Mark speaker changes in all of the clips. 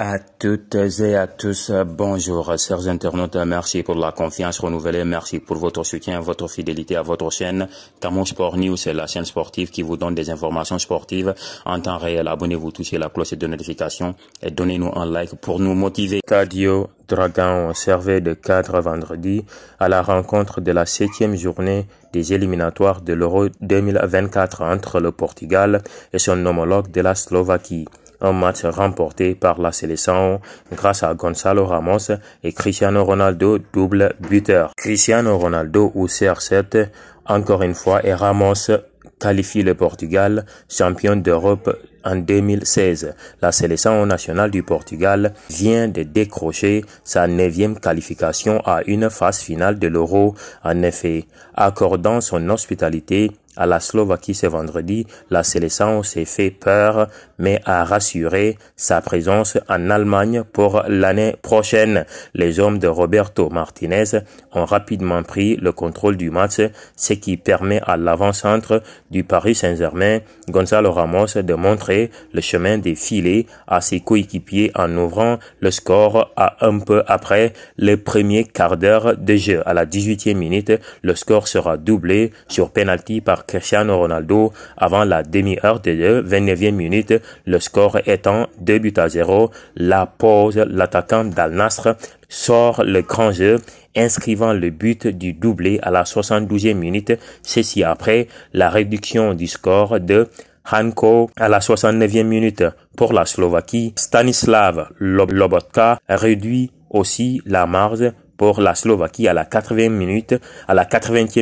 Speaker 1: À toutes et à tous, bonjour, chers internautes, merci pour la confiance renouvelée, merci pour votre soutien, votre fidélité à votre chaîne. Camon Sport News, c'est la chaîne sportive qui vous donne des informations sportives en temps réel. Abonnez-vous, touchez la cloche de notification et donnez-nous un like pour nous motiver. Cadio Dragon servait de cadre vendredi à la rencontre de la 7e journée des éliminatoires de l'Euro 2024 entre le Portugal et son homologue de la Slovaquie. Un match remporté par la sélection grâce à Gonçalo Ramos et Cristiano Ronaldo, double buteur. Cristiano Ronaldo ou CR7, encore une fois, et Ramos qualifie le Portugal champion d'Europe en 2016. La sélection nationale du Portugal vient de décrocher sa 9e qualification à une phase finale de l'Euro. En effet, accordant son hospitalité à la Slovaquie ce vendredi, la sélection s'est fait peur, mais a rassuré sa présence en Allemagne pour l'année prochaine. Les hommes de Roberto Martinez ont rapidement pris le contrôle du match, ce qui permet à l'avant-centre du Paris Saint-Germain, Gonçalo Ramos, de montrer le chemin des filets à ses coéquipiers en ouvrant le score à un peu après le premier quart d'heure de jeu. À la 18e minute, le score sera doublé sur penalty par Cristiano Ronaldo avant la demi-heure de jeu. 29e minute, le score étant 2-0. La pause, l'attaquant d'Al Nassr sort le grand jeu, inscrivant le but du doublé à la 72e minute. Ceci après la réduction du score de Hanko à la 69e minute. Pour la Slovaquie, Stanislav Lobotka réduit aussi la marge pour la Slovaquie à la 80e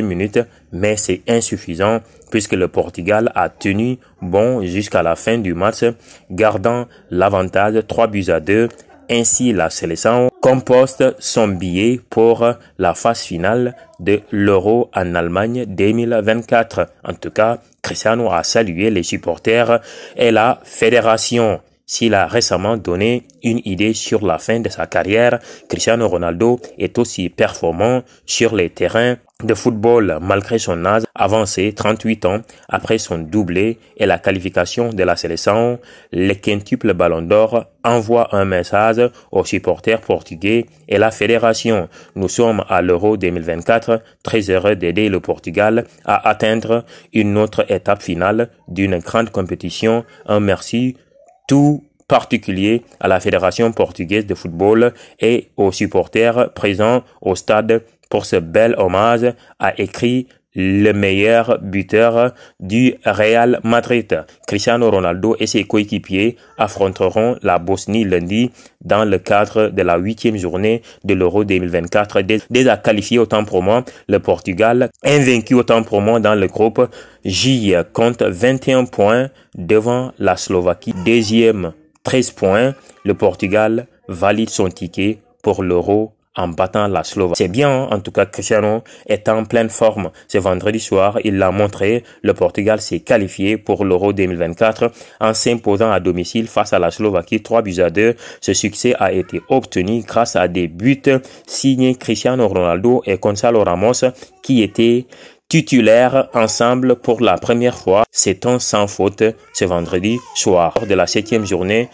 Speaker 1: minute, mais c'est insuffisant puisque le Portugal a tenu bon jusqu'à la fin du match, gardant l'avantage 3-2. Ainsi, la sélection composte son billet pour la phase finale de l'Euro en Allemagne 2024. En tout cas, Cristiano a salué les supporters et la fédération. S'il a récemment donné une idée sur la fin de sa carrière, Cristiano Ronaldo est aussi performant sur les terrains de football malgré son âge avancé, 38 ans, après son doublé et la qualification de la sélection. Le quintuple Ballon d'Or envoie un message aux supporters portugais et la fédération. Nous sommes à l'Euro 2024, très heureux d'aider le Portugal à atteindre une autre étape finale d'une grande compétition. Un merci tout particulier à la Fédération portugaise de football et aux supporters présents au stade pour ce bel hommage, a écrit le meilleur buteur du Real Madrid. Cristiano Ronaldo et ses coéquipiers affronteront la Bosnie lundi dans le cadre de la 8e journée de l'Euro 2024. Déjà qualifié autant pour moi, le Portugal, invaincu autant pour moi dans le groupe J, compte 21 points devant la Slovaquie. Deuxième, 13 points. Le Portugal valide son ticket pour l'Euro en battant la Slovaquie. C'est bien, en tout cas, Cristiano est en pleine forme. Ce vendredi soir, il l'a montré, le Portugal s'est qualifié pour l'Euro 2024 en s'imposant à domicile face à la Slovaquie 3-2. Ce succès a été obtenu grâce à des buts signés Cristiano Ronaldo et Gonçalo Ramos qui étaient titulaires ensemble pour la première fois. C'est un sans faute ce vendredi soir de la 7e journée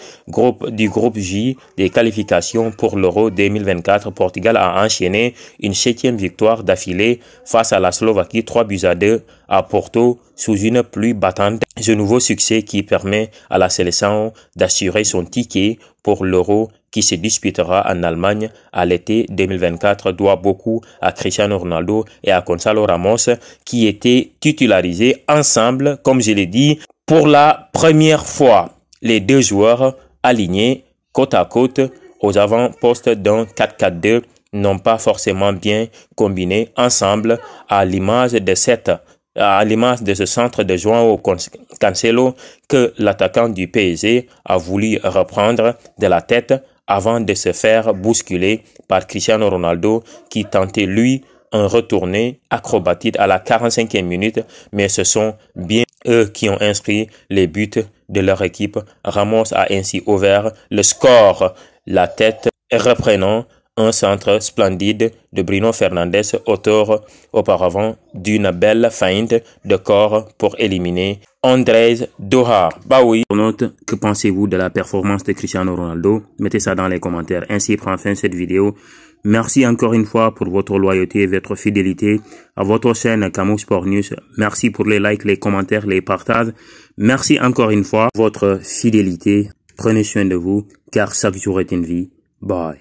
Speaker 1: du groupe J des qualifications pour l'Euro 2024. Portugal a enchaîné une 7e victoire d'affilée face à la Slovaquie 3-2 à Porto sous une pluie battante. Ce nouveau succès qui permet à la sélection d'assurer son ticket pour l'Euro qui se disputera en Allemagne à l'été 2024 doit beaucoup à Cristiano Ronaldo et à Gonçalo Ramos qui étaient titularisés ensemble, comme je l'ai dit, pour la première fois. Les deux joueurs alignés côte à côte aux avant-postes d'un 4-4-2 n'ont pas forcément bien combiné ensemble à l'image de ce centre de João Cancelo que l'attaquant du PSG a voulu reprendre de la tête avant de se faire bousculer par Cristiano Ronaldo qui tentait lui un retourné acrobatique à la 45e minute, mais ce sont bien eux qui ont inscrit les buts de leur équipe. Ramos a ainsi ouvert le score, la tête reprenant Un centre splendide de Bruno Fernandes, auteur auparavant d'une belle feinte de corps pour éliminer Andrés Doha. Bah oui. Que pensez-vous de la performance de Cristiano Ronaldo? Mettez ça dans les commentaires. Ainsi prend fin cette vidéo. Merci encore une fois pour votre loyauté et votre fidélité à votre chaîne Camous Sport News. Merci pour les likes, les commentaires, les partages. Merci encore une fois pour votre fidélité. Prenez soin de vous car chaque jour est une vie. Bye.